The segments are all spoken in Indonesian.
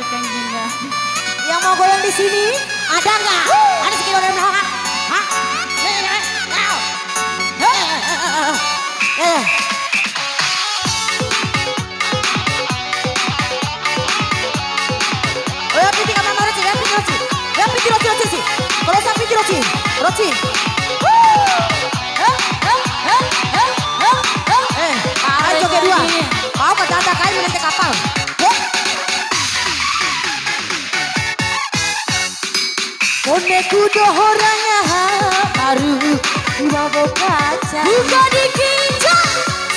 Yang mau goyang di sini ada nggak? Ada sekitar dari belakang? Hah? Piti kamu mau Roci, Roci sih. Kalau saya Piti Roci. Ayo joget dua. Mau ke tanda kayu nanti kapal. Koneku dohoranya baru bawa kaca. Buka dikicau.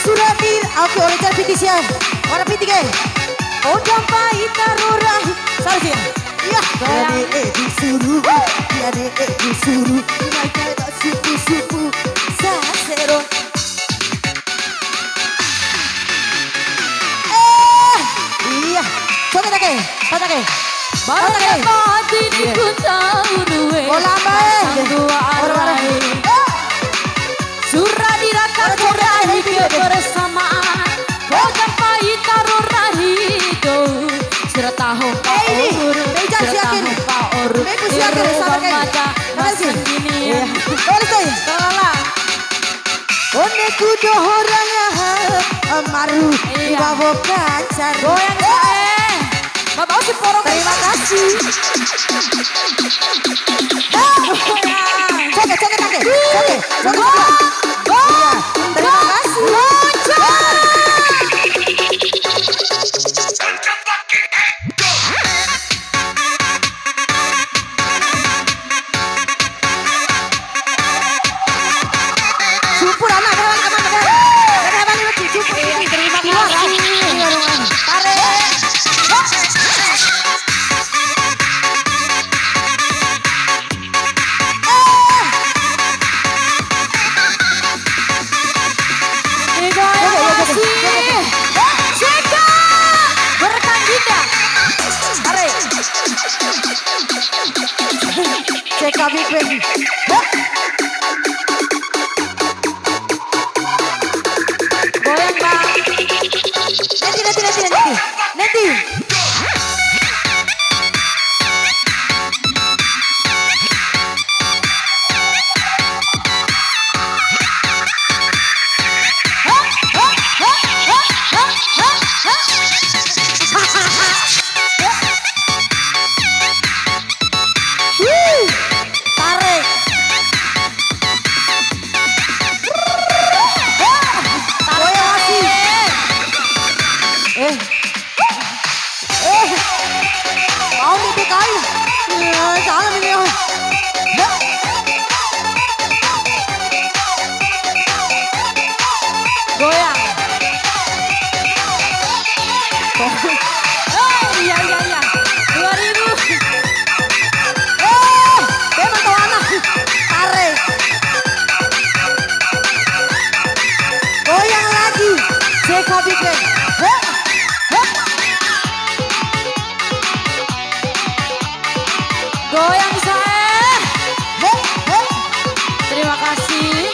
Sudah dir. Oke, oleh cara Piti siap. Mana Piti ke? Oh dampai taruh Sarsi. Iya. Biar disuruh. Mereka tak supu. Sasero. Iya. Coba tak ke? Barang hati ku tahu duwe. Orang-orang. Surah diraka korahi kebersamaan. Boga pahit taruh rahido. Surat tahu paur. Paur. Koneku dohoranya maru bawa pacar. Goyang saya. Bapak si porong. Terima kasih. Coba. Terima kasih. Syukur anak terima kasih. Cek Big Baby. Goyang bang. Nanti. Mau nih PKI. Jangan ini. Goyang. Iya. 2000. Memang tahu anak. Tarik. Goyang lagi. JK Big Bang. Goyang saya. Terima kasih.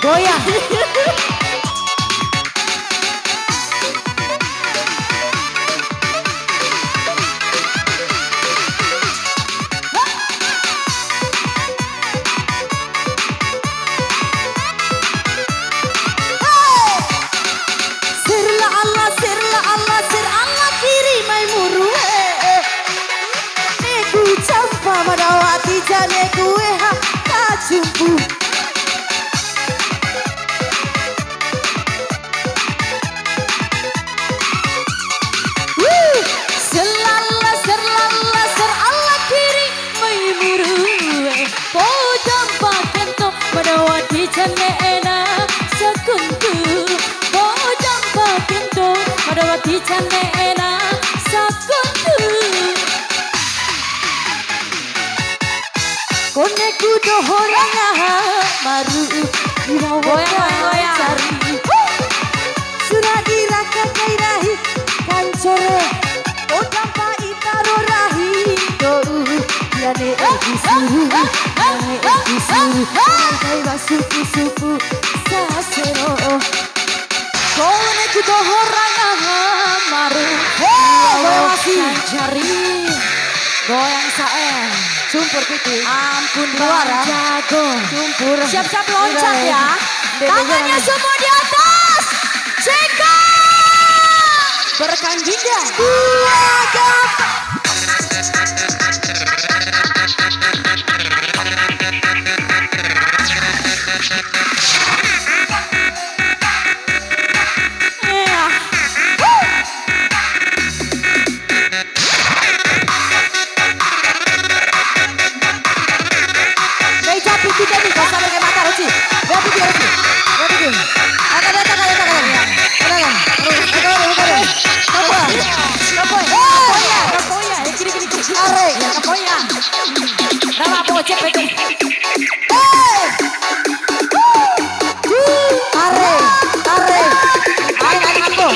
Goyang. Sir Allah kiri mai muru. Neku campa madawati jane kue ha kacumpu. Sir Allah kiri mai muru. Po campa kento madawati jane ena sekuntu. Po campa kento madawati jane ena sekuntu. Koneku dohoranya maru goyang cari. Sudah diraka kairahi kancore. Oh dampa itaro rahi do. Yane disuruh. Yane disuruh. Kai basuku sasero. dohorang maru. Goyang masih. Jari. Goyang sae. Sumpur piti. Ampun Keluar, ah. jago. Sumpur. Siap-siap loncat ya. Dedenya Tangannya lagi. semua di atas. Ceka. Berkang Dinda. Meja piti tadi kau sampai ke mata Roci. Lihat piti Roci. Lihat piti. Ada. Kapoya. Kiri. Are. Kapoya. Rama bocek betul. Are. Ay, aku.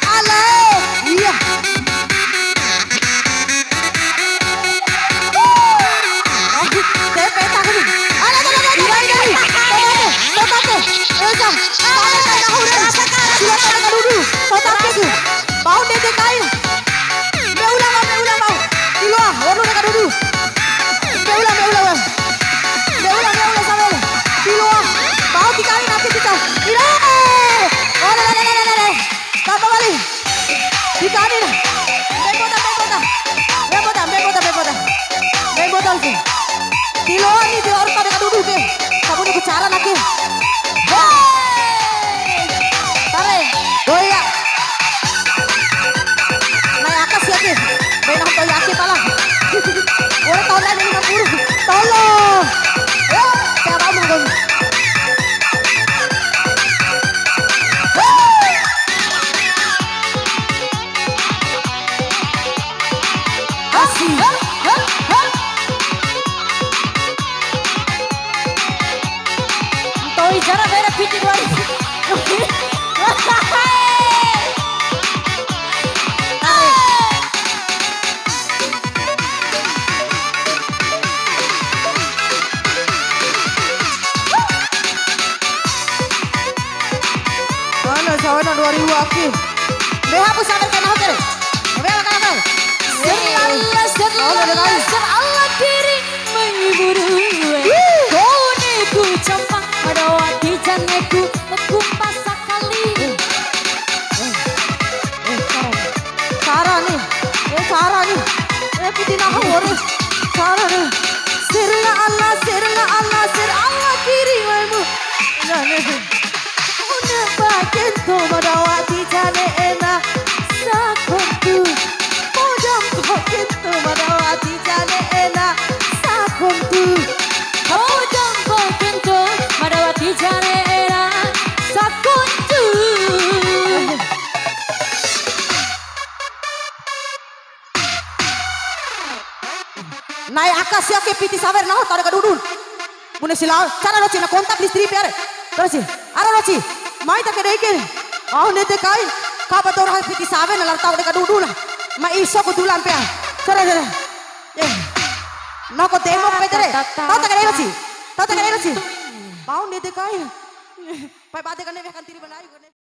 Ale. Iya. Tiloan ni dia orang pada duduk ke. Kamu ni bicara nak ke. Tarik. Goya. Naik atas ya ke. Benang to yakin pala. Orang tahun lain 50. Tolong. Saya tahu mungkin. Asih. Toi jara bera piti luar. Mana sawana 2000 aki. Beha pun sampai kena hotel. Beha makan apa? Allah diri menghibur kau niku campang pada wati janeku kumpas sekali. Cara nih. Piti nak urus. Cara nih. Sirna Allah kiri waimu. Udah bagian tu madawati jane enak sakuntu. Udah bagian tu madawati jane enak sakuntu. Odang bokento madawati jane era sakuntu. Naik akas ya ke piti sabar nah tada kadudun. Mune sila cara roci na kontak listri per. Roci. Ara roci. Mai tak kedai ke. Oh nete kai. Ka bator ha piti sabar na larta tada kadudun. Ma iso ko dulan pe. Cara. Na ko demo pe tere. Tau tak kedai roci. Mau nete kai. Pai bate kane ve kan tiri banai.